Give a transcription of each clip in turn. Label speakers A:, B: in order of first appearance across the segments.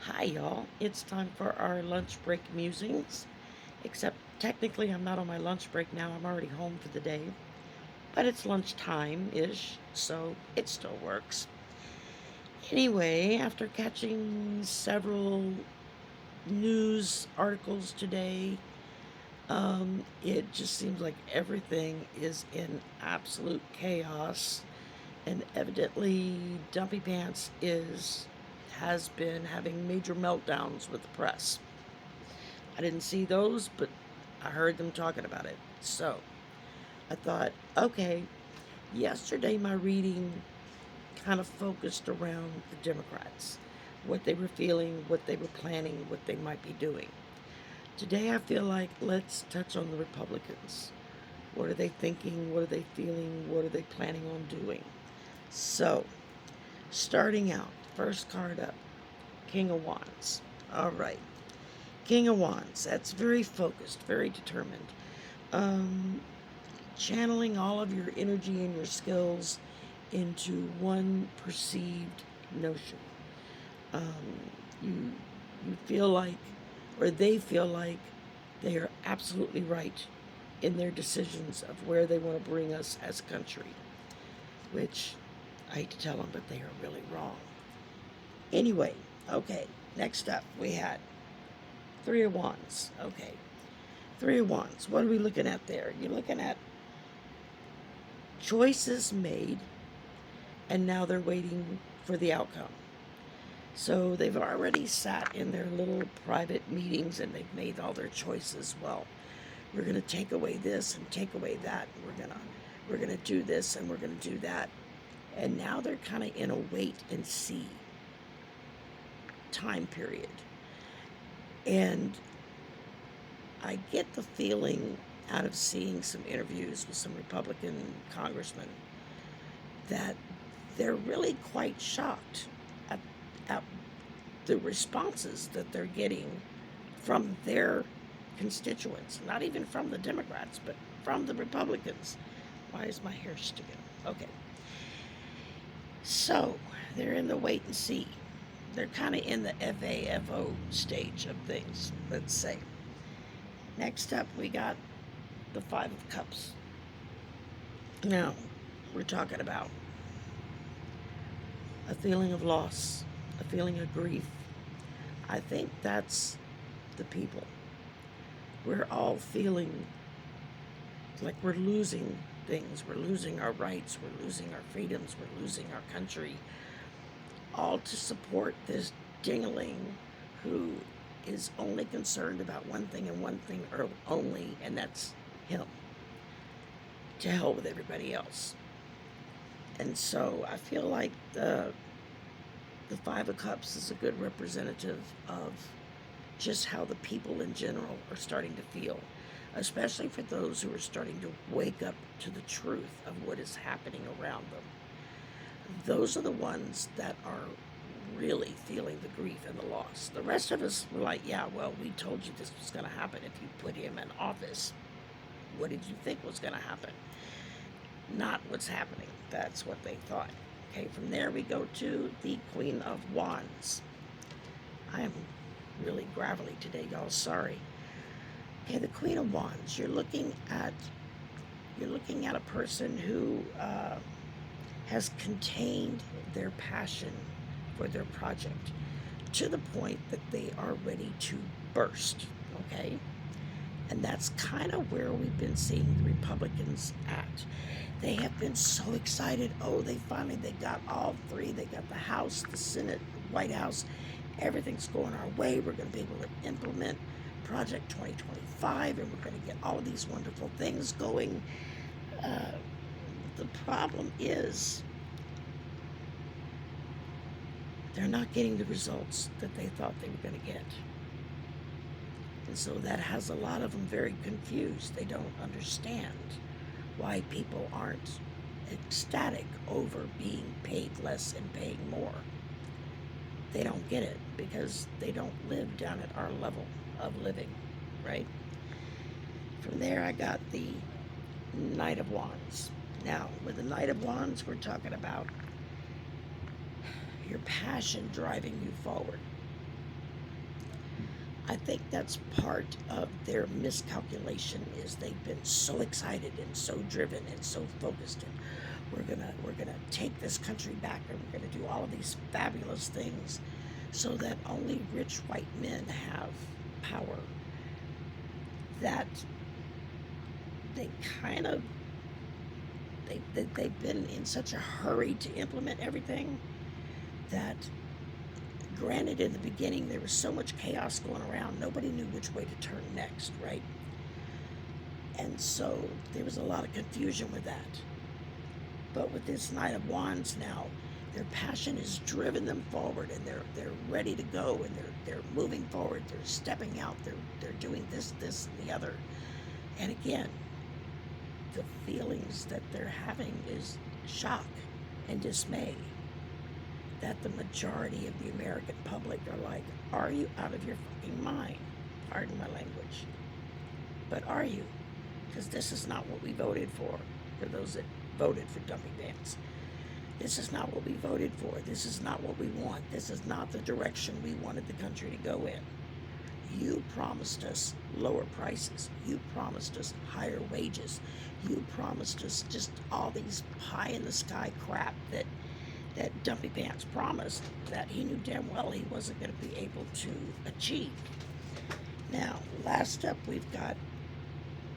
A: Hi, y'all. It's time for our lunch break musings. Except technically, I'm not on my lunch break now. I'm already home for the day. But it's lunchtime ish, so it still works. Anyway, after catching several news articles today, it just seems like everything is in absolute chaos. And evidently, Dumpy Pants has been having major meltdowns with the press. I didn't see those, but I heard them talking about it. So I thought, okay, yesterday my reading kind of focused around the Democrats, what they were feeling, what they were planning, what they might be doing. Today I feel like let's touch on the Republicans. What are they thinking? What are they feeling? What are they planning on doing? So, starting out, first card up, King of Wands. All right. King of Wands. That's very focused, very determined. Um, Channeling all of your energy and your skills into one perceived notion. You you feel like, or they feel like, they are absolutely right in their decisions of where they want to bring us as a country. Which I hate to tell them, but they are really wrong. Anyway, okay. Next up, we had Three of Wands. Okay. Three of Wands. What are we looking at there? You're looking at choices made, and now they're waiting for the outcome. So they've already sat in their little private meetings and they've made all their choices. Well, we're going to take away this and take away that. We're going to do this and we're going to do that. And now they're kind of in a wait and see time period. And I get the feeling out of seeing some interviews with some Republican congressmen that they're really quite shocked at the responses that they're getting from their constituents, not even from the Democrats, but from the Republicans. Why is my hair sticking? Okay. So they're in the wait and see. They're kind of in the FAFO stage of things, let's say. Next up, we got the Five of Cups. Now, we're talking about a feeling of loss, a feeling of grief. I think that's the people. We're all feeling like we're losing things. We're losing our rights. We're losing our freedoms. We're losing our country. All to support this dingling who is only concerned about one thing and one thing only, and that's him. To hell with everybody else. And so I feel like the Five of Cups is a good representative of just how the people in general are starting to feel, especially for those who are starting to wake up to the truth of what is happening around them. Those are the ones that are really feeling the grief and the loss. The rest of us were like, yeah, well, we told you this was going to happen if you put him in office. What did you think was going to happen? Not what's happening. That's what they thought. Okay, from there we go to the Queen of Wands. I am really gravelly today, y'all. Sorry. Okay, the Queen of Wands. You're looking at a person who has contained their passion for their project to the point that they are ready to burst. Okay, and that's kind of where we've been seeing the Republicans at. They have been so excited. Oh, they got all three. They got the House, the Senate, the White House. Everything's going our way. We're going to be able to implement Project 2025, and we're going to get all of these wonderful things going. The problem is they're not getting the results that they thought they were going to get. And so that has a lot of them very confused. They don't understand why people aren't ecstatic over being paid less and paying more. They don't get it because they don't live down at our level of living, right? From there, I got the Knight of Wands. Now, with the Knight of Wands, we're talking about your passion driving you forward. I think that's part of their miscalculation is they've been so excited and so driven and so focused and we're gonna take this country back and we're gonna do all of these fabulous things so that only rich white men have power. That they kind of they've been in such a hurry to implement everything that, granted, in the beginning there was so much chaos going around, nobody knew which way to turn next, right? And so there was a lot of confusion with that. But with this Knight of Wands now, their passion has driven them forward, and they're ready to go, and they're moving forward, they're stepping out, they're doing this, and the other. And again, the feelings that they're having is shock and dismay. That the majority of the American public are like, are you out of your fucking mind? Pardon my language. But are you? Because this is not what we voted for those that voted for dumpy pants. This is not what we voted for. This is not what we want. This is not the direction we wanted the country to go in. You promised us lower prices. You promised us higher wages. You promised us just all these pie-in-the-sky crap that Dumpy Pants promised that he knew damn well he wasn't going to be able to achieve. Now, last up, we've got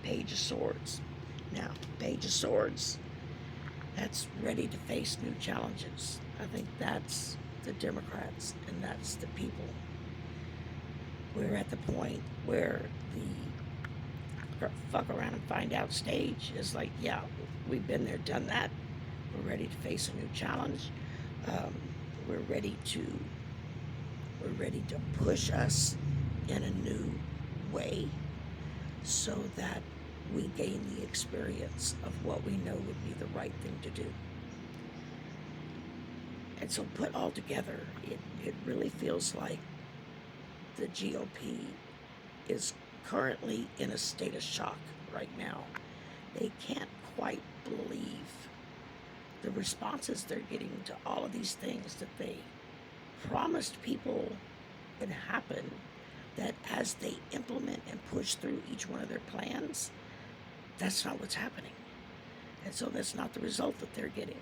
A: Page of Swords. Now, Page of Swords, that's ready to face new challenges. I think that's the Democrats, and that's the people. We're at the point where the fuck around and find out stage is like, yeah, we've been there, done that. We're ready to face a new challenge. We're ready to push us in a new way so that we gain the experience of what we know would be the right thing to do. And so put all together, it really feels like the GOP is currently in a state of shock right now. They can't quite believe the responses they're getting to all of these things that they promised people would happen, that as they implement and push through each one of their plans, that's not what's happening. And so that's not the result that they're getting.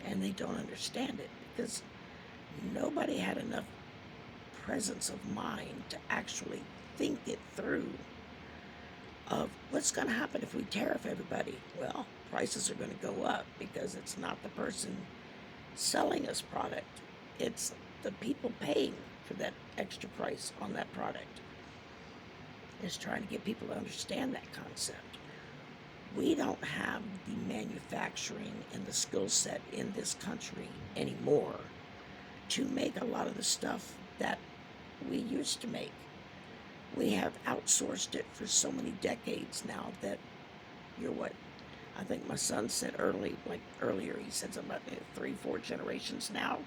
A: And they don't understand it because nobody had enough presence of mind to actually think it through of what's going to happen if we tariff everybody. Well, prices are going to go up because it's not the person selling us product. It's the people paying for that extra price on that product. It's trying to get people to understand that concept. We don't have the manufacturing and the skill set in this country anymore to make a lot of the stuff that we used to make. We have outsourced it for so many decades now that you're what? I think my son said earlier, he said something about 3-4 generations now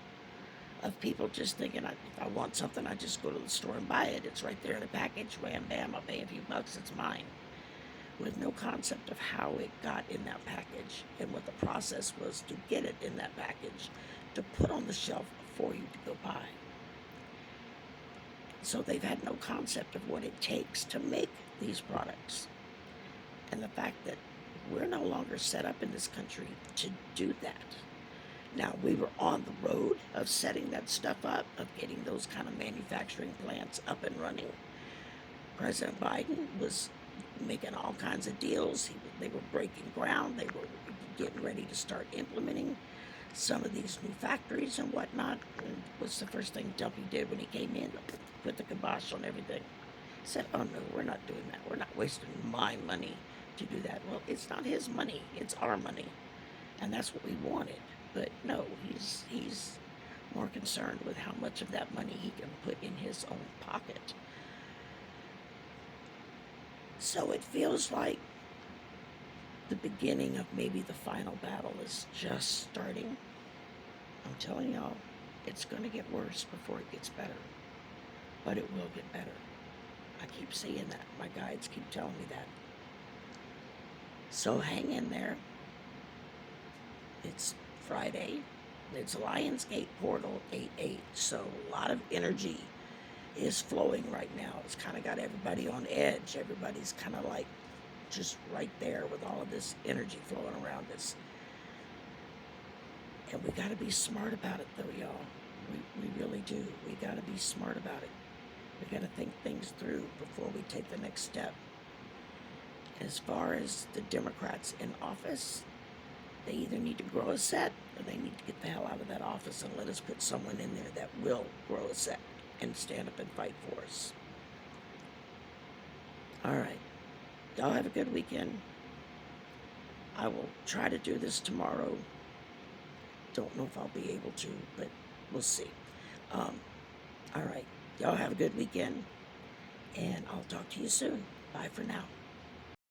A: of people just thinking, if I want something, I just go to the store and buy it. It's right there in a package, wham, bam, I'll pay a few bucks, it's mine. With no concept of how it got in that package and what the process was to get it in that package, to put on the shelf for you to go buy. So they've had no concept of what it takes to make these products. And the fact that we're no longer set up in this country to do that. Now, we were on the road of setting that stuff up, of getting those kind of manufacturing plants up and running. President Biden was making all kinds of deals. They were breaking ground. They were getting ready to start implementing some of these new factories and whatnot. And what's the first thing Dumpy did when he came in? Put the kibosh on everything. He said, oh no, we're not doing that. We're not wasting my money to do that. Well, it's not his money. It's our money. And that's what we wanted. But no, he's more concerned with how much of that money he can put in his own pocket. So it feels like the beginning of maybe the final battle is just starting. I'm telling y'all, it's going to get worse before it gets better. But it will get better. I keep seeing that. My guides keep telling me that. So hang in there. It's Friday. It's Lionsgate Portal 8-8. So a lot of energy is flowing right now. It's kind of got everybody on edge. Everybody's kind of like just right there with all of this energy flowing around us. And we got to be smart about it, though, y'all. We really do. We got to be smart about it. We got to think things through before we take the next step. As far as the Democrats in office, they either need to grow a set or they need to get the hell out of that office and let us put someone in there that will grow a set and stand up and fight for us. All right. Y'all have a good weekend. I will try to do this tomorrow. Don't know if I'll be able to, but we'll see. All right. Y'all have a good weekend, and I'll talk to you soon. Bye for now.